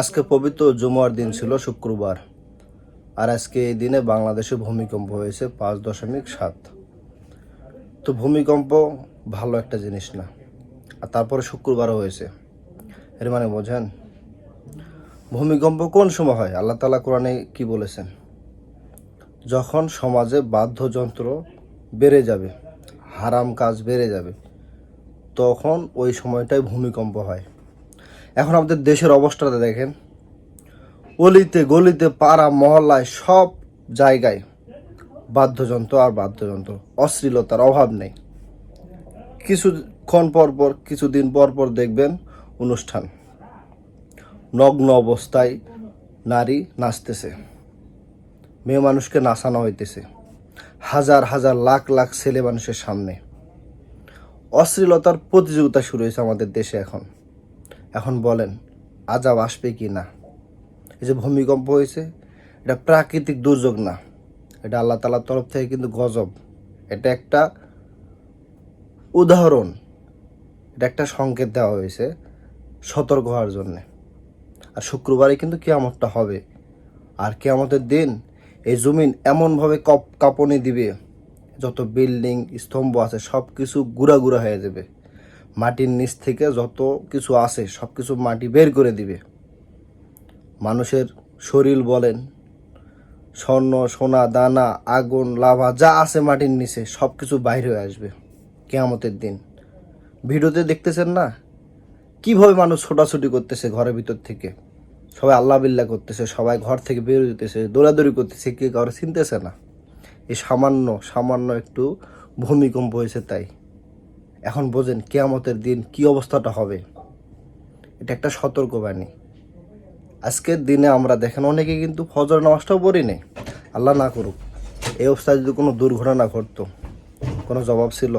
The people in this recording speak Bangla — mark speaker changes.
Speaker 1: আজকে পবিত্র জুমার দিন ছিল শুক্রবার। আর আজকে এই দিনে বাংলাদেশে ভূমিকম্প হয়েছে 5.7। তো ভূমিকম্প ভালো একটা জিনিস না, আর তারপরে শুক্রবারও হয়েছে। এর মানে বোঝেন ভূমিকম্প কোন সময় হয়? আল্লাহ তাআলা কোরআনে কি বলেছেন? যখন সমাজে বাদ্যযন্ত্র বেড়ে যাবে, হারাম কাজ বেড়ে যাবে, তখন ওই সময়টাই ভূমিকম্প হয়। এখন আমাদের দেশের অবস্থাটা দেখেন, অলিতে গলিতে পাড়া মহল্লায় সব জায়গায় বাদ্যযন্ত্র আর বাদ্যযন্ত্র, অশ্লীলতার অভাব নেই। কিছুক্ষণ পরপর, কিছুদিন পরপর দেখবেন অনুষ্ঠান, নগ্ন অবস্থায় নারী নাচতেছে, মেয়ে মানুষকে নাচানো হইতেছে হাজার হাজার লাখ লাখ ছেলে মানুষের সামনে। অশ্লীলতার প্রতিযোগিতা শুরু হয়েছে আমাদের দেশে। এখন বলেন আজাব আসবে কি না? এই যে ভূমিকম্প হয়েছে, এটা প্রাকৃতিক দুর্যোগ না, এটা আল্লাহ তাআলার তরফ থেকে কিন্তু গজব। এটা একটা উদাহরণ, এটা একটা সংকেত দেওয়া হয়েছে সতর্ক হওয়ার জন্যে। আর শুক্রবারে কিন্তু কিয়ামতটা হবে। আর কিয়ামতের দিন এই জমিন এমনভাবে কাঁপনি দিবে, যত বিল্ডিং স্তম্ভ আছে সব কিছু গুঁড়া গুঁড়া হয়ে যাবে। মাটির নিচ থেকে যত কিছু আছে সব কিছু মাটি বের করে দিবে। মানুষের শরীর বলেন, স্বর্ণ সোনা দানা আগুন লাভা যা আছে মাটির নিচে সব কিছু বাইরে হয়ে আসবে কিয়ামতের দিন। ভিডিওতে দেখতেছেন না কিভাবে মানুষ ছোটাছুটি করতেছে ঘরের ভিতর থেকে, সবাই আল্লাহ বিল্লাহ করতেছে, সবাই ঘর থেকে বের হইতেছে, দৌড়াদৌড়ি করতেছে, কে কারো চিনতেছে না। এই সামান্য সামান্য একটু ভূমিকম্প হয়েছে তাই। এখন বোঝেন কিয়ামতের দিন কি অবস্থাটা হবে। এটা একটা সতর্কবাণী। আজকের দিনে আমরা দেখেন অনেকে কিন্তু ফজর নামাজটাও পড়ি নেই। আল্লাহ না করুক এই অবস্থায় যদি কোনো দুর্ঘটনা ঘটতো, কোনো জবাব ছিল?